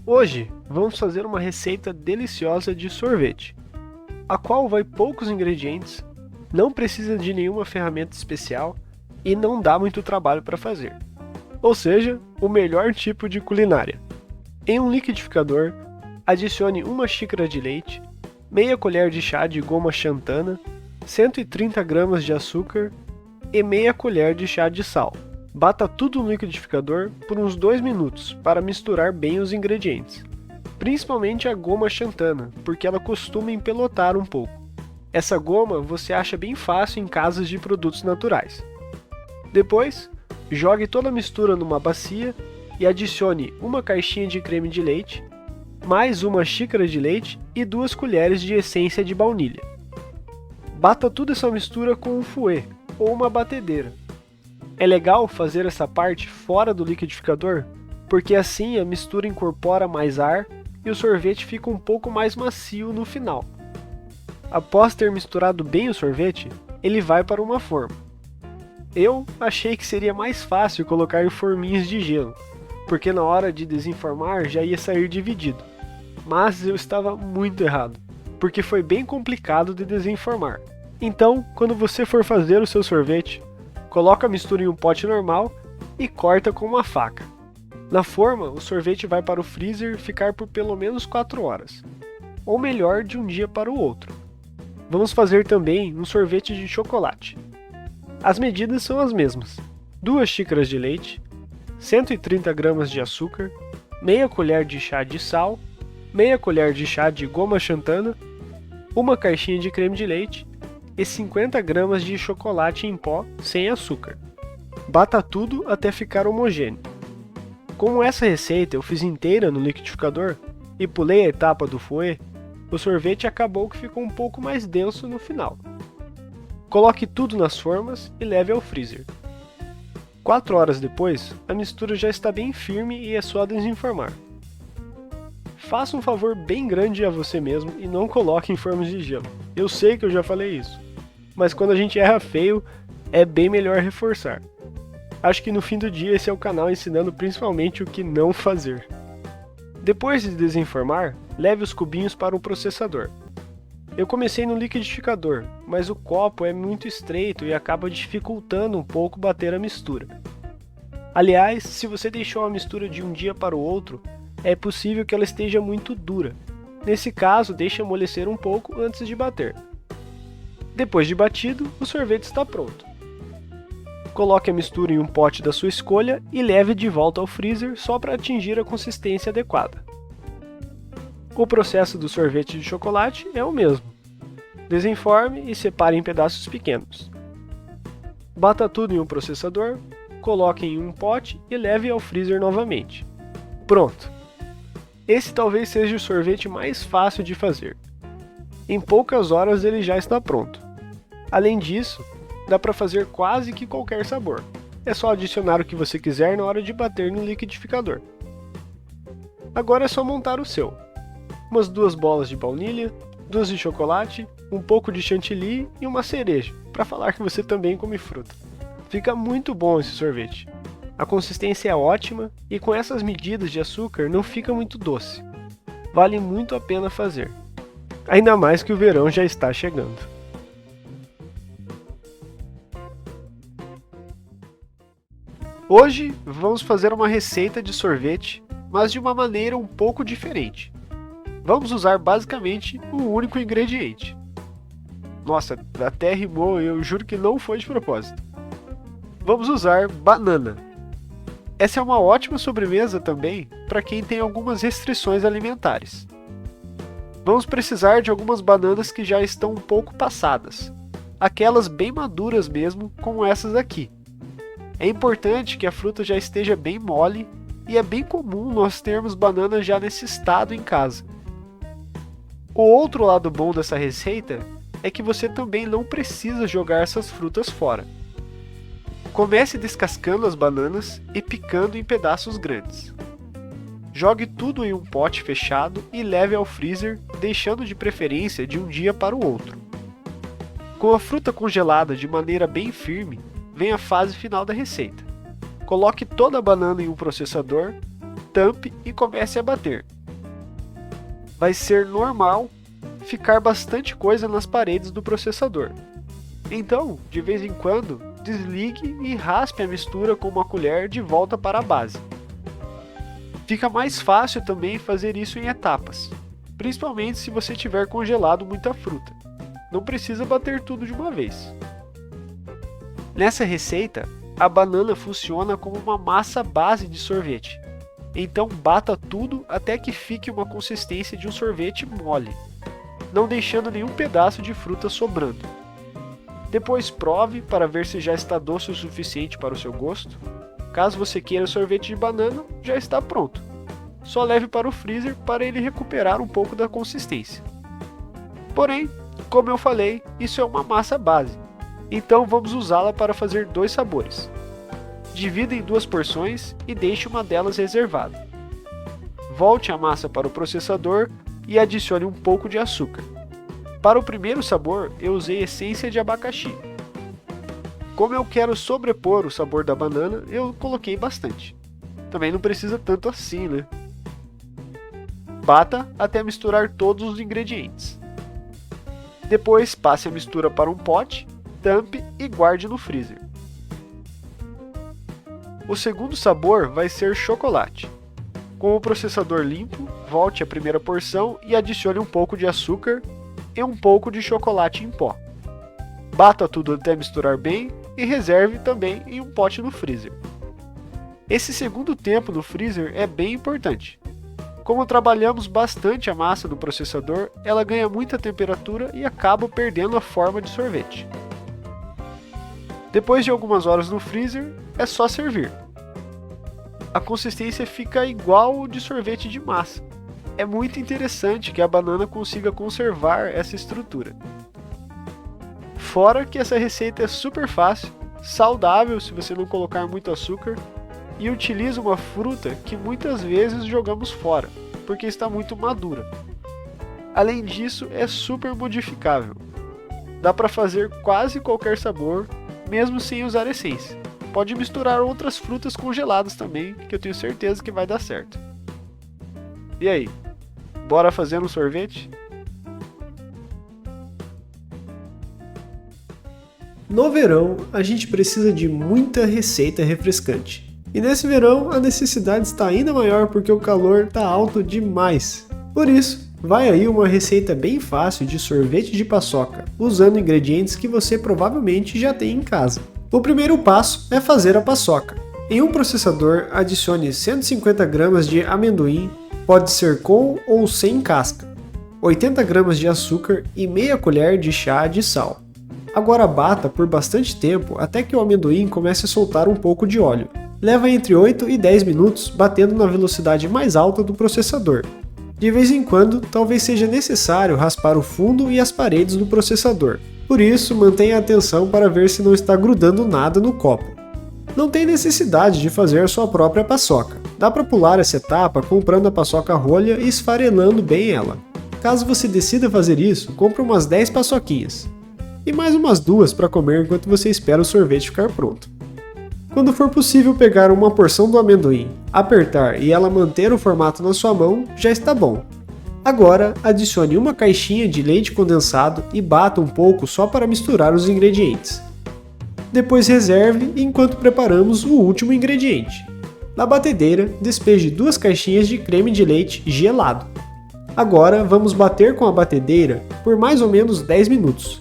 Hoje vamos fazer uma receita deliciosa de sorvete, a qual vai poucos ingredientes, não precisa de nenhuma ferramenta especial e não dá muito trabalho para fazer. Ou seja, o melhor tipo de culinária. Em um liquidificador, adicione uma xícara de leite, meia colher de chá de goma xantana, 130 gramas de açúcar e meia colher de chá de sal. Bata tudo no liquidificador por uns 2 minutos para misturar bem os ingredientes, principalmente a goma xantana, porque ela costuma empelotar um pouco. Essa goma você acha bem fácil em casas de produtos naturais. Depois, jogue toda a mistura numa bacia e adicione uma caixinha de creme de leite, mais uma xícara de leite e 2 colheres de essência de baunilha. Bata toda essa mistura com um fouet ou uma batedeira. É legal fazer essa parte fora do liquidificador, porque assim a mistura incorpora mais ar e o sorvete fica um pouco mais macio no final. Após ter misturado bem o sorvete, ele vai para uma forma. Eu achei que seria mais fácil colocar em forminhas de gelo, porque na hora de desenformar já ia sair dividido. Mas eu estava muito errado, porque foi bem complicado de desenformar. Então, quando você for fazer o seu sorvete, coloca a mistura em um pote normal e corta com uma faca. Na forma, o sorvete vai para o freezer ficar por pelo menos 4 horas, ou melhor, de um dia para o outro. Vamos fazer também um sorvete de chocolate. As medidas são as mesmas: 2 xícaras de leite, 130 gramas de açúcar, meia colher de chá de sal, meia colher de chá de goma xantana, uma caixinha de creme de leite e 50 gramas de chocolate em pó sem açúcar. Bata tudo até ficar homogêneo. Como essa receita eu fiz inteira no liquidificador e pulei a etapa do fouet, o sorvete acabou que ficou um pouco mais denso no final. Coloque tudo nas formas e leve ao freezer. 4 horas depois, a mistura já está bem firme e é só desenformar. Faça um favor bem grande a você mesmo e não coloque em formas de gelo. Eu sei que eu já falei isso, mas quando a gente erra feio, é bem melhor reforçar. Acho que no fim do dia esse é o canal ensinando principalmente o que não fazer. Depois de desenformar, leve os cubinhos para um processador. Eu comecei no liquidificador, mas o copo é muito estreito e acaba dificultando um pouco bater a mistura. Aliás, se você deixou a mistura de um dia para o outro, é possível que ela esteja muito dura. Nesse caso, deixe amolecer um pouco antes de bater. Depois de batido, o sorvete está pronto. Coloque a mistura em um pote da sua escolha e leve de volta ao freezer só para atingir a consistência adequada. O processo do sorvete de chocolate é o mesmo. Desenforme e separe em pedaços pequenos. Bata tudo em um processador, coloque em um pote e leve ao freezer novamente. Pronto! Esse talvez seja o sorvete mais fácil de fazer. Em poucas horas ele já está pronto. Além disso, dá para fazer quase que qualquer sabor. É só adicionar o que você quiser na hora de bater no liquidificador. Agora é só montar o seu. Umas 2 bolas de baunilha, 2 de chocolate, um pouco de chantilly e uma cereja, para falar que você também come fruta. Fica muito bom esse sorvete. A consistência é ótima e com essas medidas de açúcar não fica muito doce. Vale muito a pena fazer. Ainda mais que o verão já está chegando. Hoje vamos fazer uma receita de sorvete, mas de uma maneira um pouco diferente. Vamos usar basicamente um único ingrediente. Nossa, até rimou, eu juro que não foi de propósito. Vamos usar banana. Essa é uma ótima sobremesa também para quem tem algumas restrições alimentares. Vamos precisar de algumas bananas que já estão um pouco passadas, aquelas bem maduras mesmo, como essas aqui. É importante que a fruta já esteja bem mole e é bem comum nós termos bananas já nesse estado em casa. O outro lado bom dessa receita é que você também não precisa jogar essas frutas fora. Comece descascando as bananas e picando em pedaços grandes. Jogue tudo em um pote fechado e leve ao freezer, deixando de preferência de um dia para o outro. Com a fruta congelada de maneira bem firme, vem a fase final da receita. Coloque toda a banana em um processador, tampe e comece a bater. Vai ser normal ficar bastante coisa nas paredes do processador. Então, de vez em quando, desligue e raspe a mistura com uma colher de volta para a base. Fica mais fácil também fazer isso em etapas, principalmente se você tiver congelado muita fruta. Não precisa bater tudo de uma vez. Nessa receita, a banana funciona como uma massa base de sorvete. Então bata tudo até que fique uma consistência de um sorvete mole, não deixando nenhum pedaço de fruta sobrando. Depois prove para ver se já está doce o suficiente para o seu gosto. Caso você queira sorvete de banana, já está pronto. Só leve para o freezer para ele recuperar um pouco da consistência. Porém, como eu falei, isso é uma massa base, então vamos usá-la para fazer 2 sabores. Divida em 2 porções e deixe uma delas reservada. Volte a massa para o processador e adicione um pouco de açúcar. Para o primeiro sabor, eu usei essência de abacaxi. Como eu quero sobrepor o sabor da banana, eu coloquei bastante. Também não precisa tanto assim, né? Bata até misturar todos os ingredientes. Depois passe a mistura para um pote, tampe e guarde no freezer. O segundo sabor vai ser chocolate. Com o processador limpo, volte à primeira porção e adicione um pouco de açúcar e um pouco de chocolate em pó. Bata tudo até misturar bem e reserve também em um pote no freezer. Esse segundo tempo no freezer é bem importante. Como trabalhamos bastante a massa no processador, ela ganha muita temperatura e acaba perdendo a forma de sorvete. Depois de algumas horas no freezer, é só servir. A consistência fica igual de sorvete de massa. É muito interessante que a banana consiga conservar essa estrutura. Fora que essa receita é super fácil, saudável se você não colocar muito açúcar, e utiliza uma fruta que muitas vezes jogamos fora, porque está muito madura. Além disso, é super modificável. Dá para fazer quase qualquer sabor, mesmo sem usar essência. Pode misturar outras frutas congeladas também, que eu tenho certeza que vai dar certo. E aí, bora fazer um sorvete? No verão, a gente precisa de muita receita refrescante. E nesse verão, a necessidade está ainda maior porque o calor está alto demais. Por isso, vai aí uma receita bem fácil de sorvete de paçoca, usando ingredientes que você provavelmente já tem em casa. O primeiro passo é fazer a paçoca. Em um processador, adicione 150 gramas de amendoim, pode ser com ou sem casca, 80 gramas de açúcar e meia colher de chá de sal. Agora bata por bastante tempo até que o amendoim comece a soltar um pouco de óleo. Leva entre 8 e 10 minutos batendo na velocidade mais alta do processador. De vez em quando, talvez seja necessário raspar o fundo e as paredes do processador. Por isso, mantenha atenção para ver se não está grudando nada no copo. Não tem necessidade de fazer a sua própria paçoca. Dá para pular essa etapa comprando a paçoca rolha e esfarelando bem ela. Caso você decida fazer isso, compre umas 10 paçoquinhas. E mais umas 2 para comer enquanto você espera o sorvete ficar pronto. Quando for possível pegar uma porção do amendoim, apertar e ela manter o formato na sua mão, já está bom. Agora, adicione uma caixinha de leite condensado e bata um pouco só para misturar os ingredientes. Depois reserve enquanto preparamos o último ingrediente. Na batedeira, despeje 2 caixinhas de creme de leite gelado. Agora, vamos bater com a batedeira por mais ou menos 10 minutos.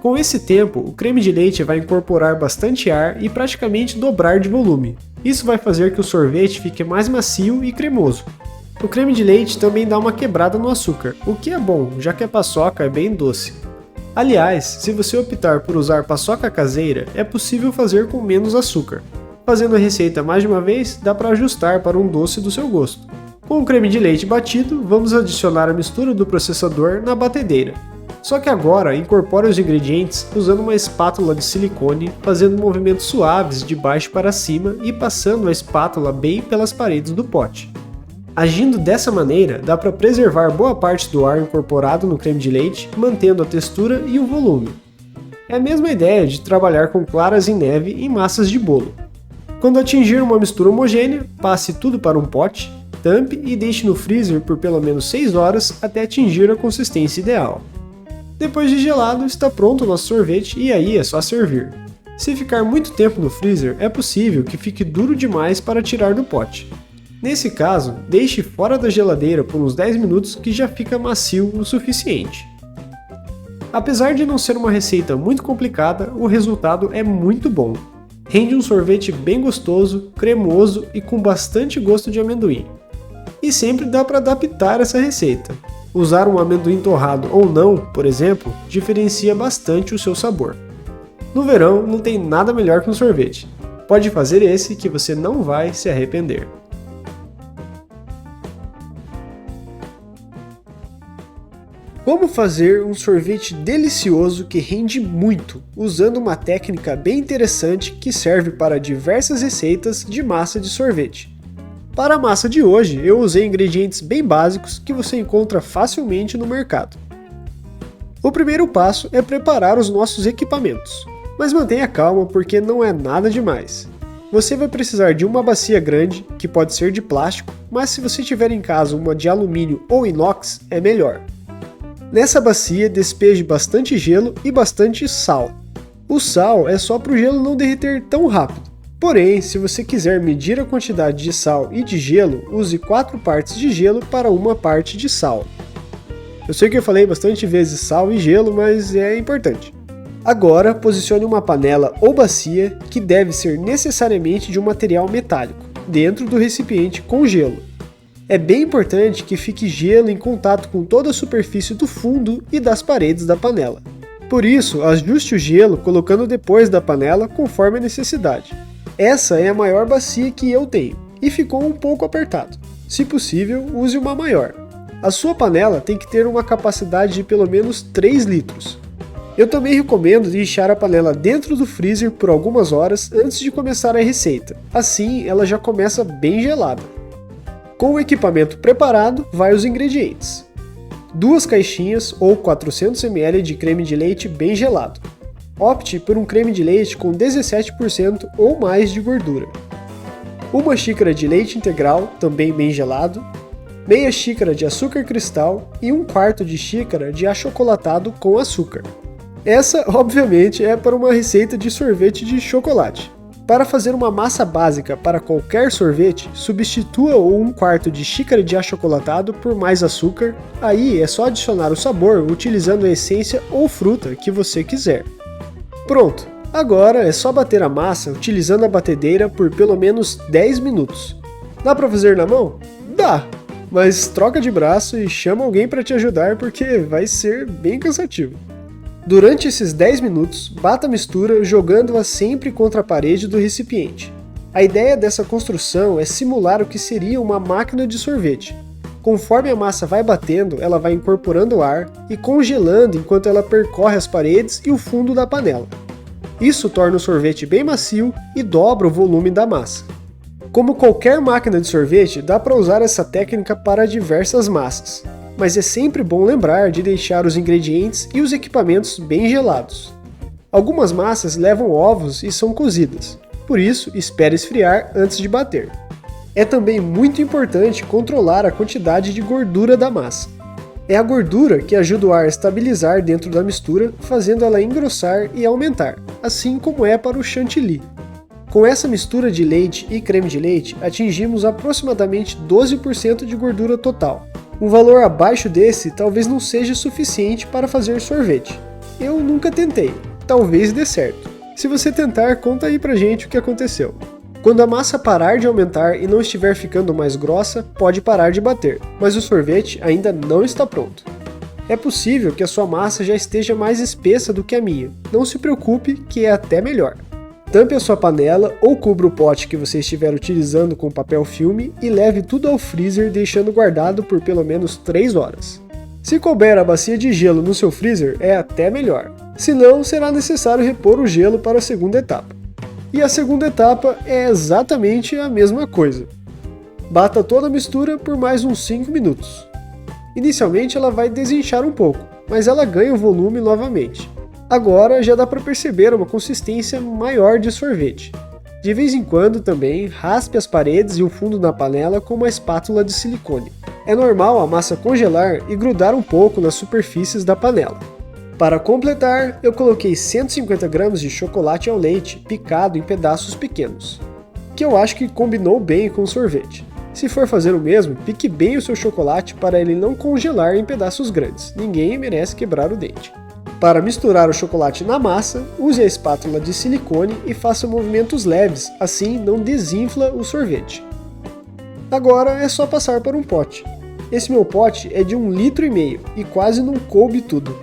Com esse tempo, o creme de leite vai incorporar bastante ar e praticamente dobrar de volume. Isso vai fazer que o sorvete fique mais macio e cremoso. O creme de leite também dá uma quebrada no açúcar, o que é bom, já que a paçoca é bem doce. Aliás, se você optar por usar paçoca caseira, é possível fazer com menos açúcar. Fazendo a receita mais de uma vez, dá para ajustar para um doce do seu gosto. Com o creme de leite batido, vamos adicionar a mistura do processador na batedeira. Só que agora incorpore os ingredientes usando uma espátula de silicone, fazendo movimentos suaves de baixo para cima e passando a espátula bem pelas paredes do pote. Agindo dessa maneira, dá para preservar boa parte do ar incorporado no creme de leite, mantendo a textura e o volume. É a mesma ideia de trabalhar com claras em neve em massas de bolo. Quando atingir uma mistura homogênea, passe tudo para um pote, Tampe e deixe no freezer por pelo menos 6 horas até atingir a consistência ideal. Depois de gelado, está pronto o nosso sorvete e aí é só servir. Se ficar muito tempo no freezer, é possível que fique duro demais para tirar do pote. Nesse caso, deixe fora da geladeira por uns 10 minutos que já fica macio o suficiente. Apesar de não ser uma receita muito complicada, o resultado é muito bom. Rende um sorvete bem gostoso, cremoso e com bastante gosto de amendoim. E sempre dá para adaptar essa receita. Usar um amendoim torrado ou não, por exemplo, diferencia bastante o seu sabor. No verão, não tem nada melhor que um sorvete. Pode fazer esse que você não vai se arrepender. Como fazer um sorvete delicioso que rende muito, usando uma técnica bem interessante que serve para diversas receitas de massa de sorvete. Para a massa de hoje, eu usei ingredientes bem básicos que você encontra facilmente no mercado. O primeiro passo é preparar os nossos equipamentos, mas mantenha calma porque não é nada demais. Você vai precisar de uma bacia grande, que pode ser de plástico, mas se você tiver em casa uma de alumínio ou inox, é melhor. Nessa bacia, despeje bastante gelo e bastante sal. O sal é só para o gelo não derreter tão rápido. Porém, se você quiser medir a quantidade de sal e de gelo, use 4 partes de gelo para uma parte de sal. Eu sei que eu falei bastante vezes sal e gelo, mas é importante. Agora, posicione uma panela ou bacia que deve ser necessariamente de um material metálico, dentro do recipiente com gelo. É bem importante que fique gelo em contato com toda a superfície do fundo e das paredes da panela. Por isso, ajuste o gelo colocando depois da panela conforme a necessidade. Essa é a maior bacia que eu tenho, e ficou um pouco apertado. Se possível, use uma maior. A sua panela tem que ter uma capacidade de pelo menos 3 litros. Eu também recomendo deixar a panela dentro do freezer por algumas horas antes de começar a receita, assim ela já começa bem gelada. Com o equipamento preparado, vai os ingredientes. 2 caixinhas ou 400 ml de creme de leite bem gelado. Opte por um creme de leite com 17% ou mais de gordura. 1 xícara de leite integral, também bem gelado. Meia xícara de açúcar cristal e 1/4 de xícara de achocolatado com açúcar. Essa, obviamente, é para uma receita de sorvete de chocolate. Para fazer uma massa básica para qualquer sorvete, substitua o 1/4 de xícara de achocolatado por mais açúcar, aí é só adicionar o sabor utilizando a essência ou fruta que você quiser. Pronto! Agora é só bater a massa utilizando a batedeira por pelo menos 10 minutos. Dá para fazer na mão? Dá! Mas troca de braço e chama alguém para te ajudar porque vai ser bem cansativo. Durante esses 10 minutos, bata a mistura jogando-a sempre contra a parede do recipiente. A ideia dessa construção é simular o que seria uma máquina de sorvete. Conforme a massa vai batendo, ela vai incorporando ar e congelando enquanto ela percorre as paredes e o fundo da panela. Isso torna o sorvete bem macio e dobra o volume da massa. Como qualquer máquina de sorvete, dá para usar essa técnica para diversas massas, mas é sempre bom lembrar de deixar os ingredientes e os equipamentos bem gelados. Algumas massas levam ovos e são cozidas, por isso espere esfriar antes de bater. É também muito importante controlar a quantidade de gordura da massa. É a gordura que ajuda o ar a estabilizar dentro da mistura, fazendo ela engrossar e aumentar, assim como é para o chantilly. Com essa mistura de leite e creme de leite, atingimos aproximadamente 12% de gordura total. Um valor abaixo desse talvez não seja suficiente para fazer sorvete. Eu nunca tentei, talvez dê certo. Se você tentar, conta aí pra gente o que aconteceu. Quando a massa parar de aumentar e não estiver ficando mais grossa, pode parar de bater, mas o sorvete ainda não está pronto. É possível que a sua massa já esteja mais espessa do que a minha. Não se preocupe, que é até melhor. Tampe a sua panela ou cubra o pote que você estiver utilizando com papel filme e leve tudo ao freezer deixando guardado por pelo menos 3 horas. Se couber a bacia de gelo no seu freezer, é até melhor. Senão, será necessário repor o gelo para a segunda etapa. E a segunda etapa é exatamente a mesma coisa. Bata toda a mistura por mais uns 5 minutos. Inicialmente ela vai desinchar um pouco, mas ela ganha o volume novamente. Agora já dá para perceber uma consistência maior de sorvete. De vez em quando também, raspe as paredes e o fundo da panela com uma espátula de silicone. É normal a massa congelar e grudar um pouco nas superfícies da panela. Para completar, eu coloquei 150 gramas de chocolate ao leite picado em pedaços pequenos, que eu acho que combinou bem com o sorvete. Se for fazer o mesmo, pique bem o seu chocolate para ele não congelar em pedaços grandes. Ninguém merece quebrar o dente. Para misturar o chocolate na massa, use a espátula de silicone e faça movimentos leves, assim não desinfla o sorvete. Agora é só passar para um pote. Esse meu pote é de 1,5 litro e quase não coube tudo.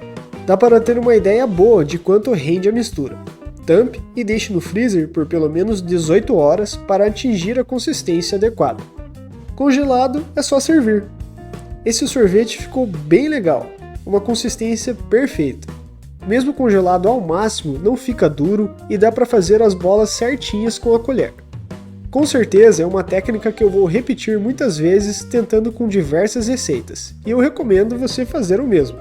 Dá para ter uma ideia boa de quanto rende a mistura. Tampe e deixe no freezer por pelo menos 18 horas para atingir a consistência adequada. Congelado é só servir. Esse sorvete ficou bem legal, uma consistência perfeita. Mesmo congelado ao máximo, não fica duro e dá para fazer as bolas certinhas com a colher. Com certeza é uma técnica que eu vou repetir muitas vezes tentando com diversas receitas, e eu recomendo você fazer o mesmo.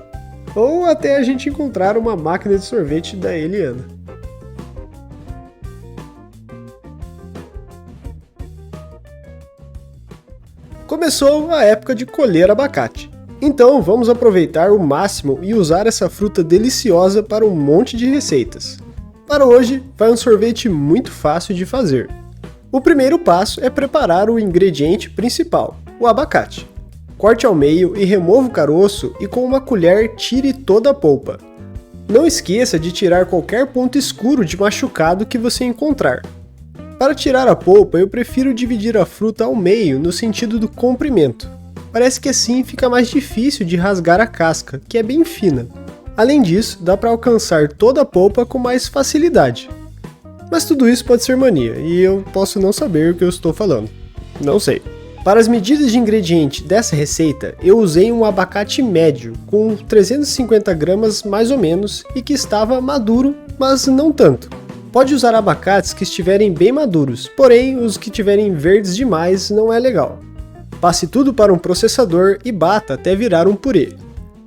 Ou até a gente encontrar uma máquina de sorvete da Eliana. Começou a época de colher abacate. Então vamos aproveitar o máximo e usar essa fruta deliciosa para um monte de receitas. Para hoje, vai um sorvete muito fácil de fazer. O primeiro passo é preparar o ingrediente principal, o abacate. Corte ao meio e remova o caroço e com uma colher tire toda a polpa. Não esqueça de tirar qualquer ponto escuro de machucado que você encontrar. Para tirar a polpa, eu prefiro dividir a fruta ao meio no sentido do comprimento. Parece que assim fica mais difícil de rasgar a casca, que é bem fina. Além disso, dá para alcançar toda a polpa com mais facilidade. Mas tudo isso pode ser mania, e eu posso não saber o que eu estou falando. Não sei. Para as medidas de ingrediente dessa receita, eu usei um abacate médio, com 350 gramas mais ou menos, e que estava maduro, mas não tanto. Pode usar abacates que estiverem bem maduros, porém os que estiverem verdes demais não é legal. Passe tudo para um processador e bata até virar um purê.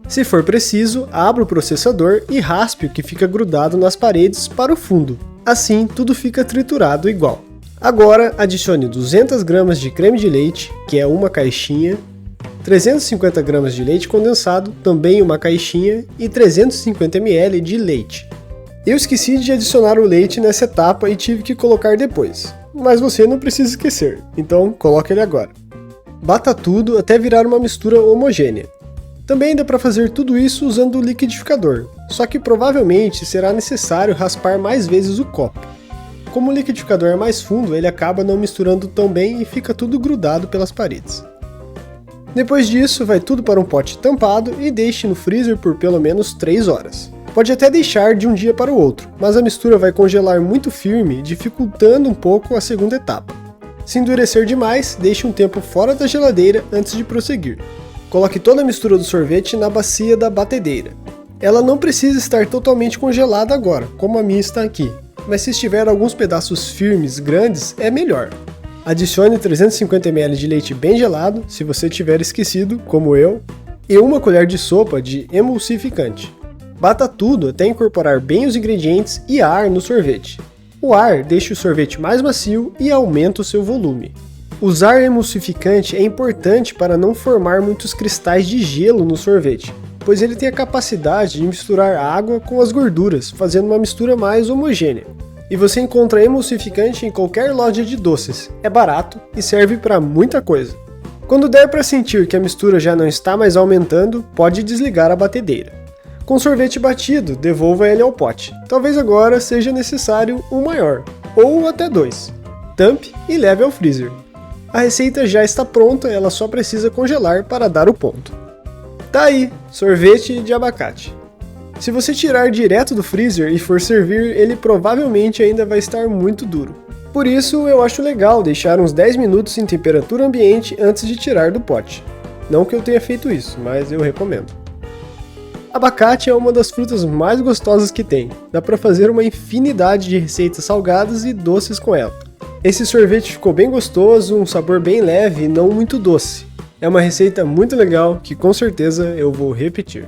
Se for preciso, abra o processador e raspe o que fica grudado nas paredes para o fundo. Assim, tudo fica triturado igual. Agora, adicione 200 gramas de creme de leite, que é uma caixinha, 350 gramas de leite condensado, também uma caixinha, e 350 ml de leite. Eu esqueci de adicionar o leite nessa etapa e tive que colocar depois, mas você não precisa esquecer, então coloque ele agora. Bata tudo até virar uma mistura homogênea. Também dá para fazer tudo isso usando o liquidificador, só que provavelmente será necessário raspar mais vezes o copo. Como o liquidificador é mais fundo, ele acaba não misturando tão bem e fica tudo grudado pelas paredes. Depois disso, vai tudo para um pote tampado e deixe no freezer por pelo menos 3 horas. Pode até deixar de um dia para o outro, mas a mistura vai congelar muito firme, dificultando um pouco a segunda etapa. Se endurecer demais, deixe um tempo fora da geladeira antes de prosseguir. Coloque toda a mistura do sorvete na bacia da batedeira. Ela não precisa estar totalmente congelada agora, como a minha está aqui, mas se estiver alguns pedaços firmes grandes, é melhor. Adicione 350 ml de leite bem gelado, se você tiver esquecido, como eu, e uma colher de sopa de emulsificante. Bata tudo até incorporar bem os ingredientes e ar no sorvete. O ar deixa o sorvete mais macio e aumenta o seu volume. Usar emulsificante é importante para não formar muitos cristais de gelo no sorvete, pois ele tem a capacidade de misturar água com as gorduras, fazendo uma mistura mais homogênea. E você encontra emulsificante em qualquer loja de doces, é barato e serve para muita coisa. Quando der para sentir que a mistura já não está mais aumentando, pode desligar a batedeira. Com sorvete batido, devolva ele ao pote. Talvez agora seja necessário um maior, ou até 2. Tampe e leve ao freezer. A receita já está pronta, ela só precisa congelar para dar o ponto. Tá aí, sorvete de abacate. Se você tirar direto do freezer e for servir, ele provavelmente ainda vai estar muito duro. Por isso, eu acho legal deixar uns 10 minutos em temperatura ambiente antes de tirar do pote. Não que eu tenha feito isso, mas eu recomendo. Abacate é uma das frutas mais gostosas que tem. Dá para fazer uma infinidade de receitas salgadas e doces com ela. Esse sorvete ficou bem gostoso, um sabor bem leve e não muito doce. É uma receita muito legal que com certeza eu vou repetir.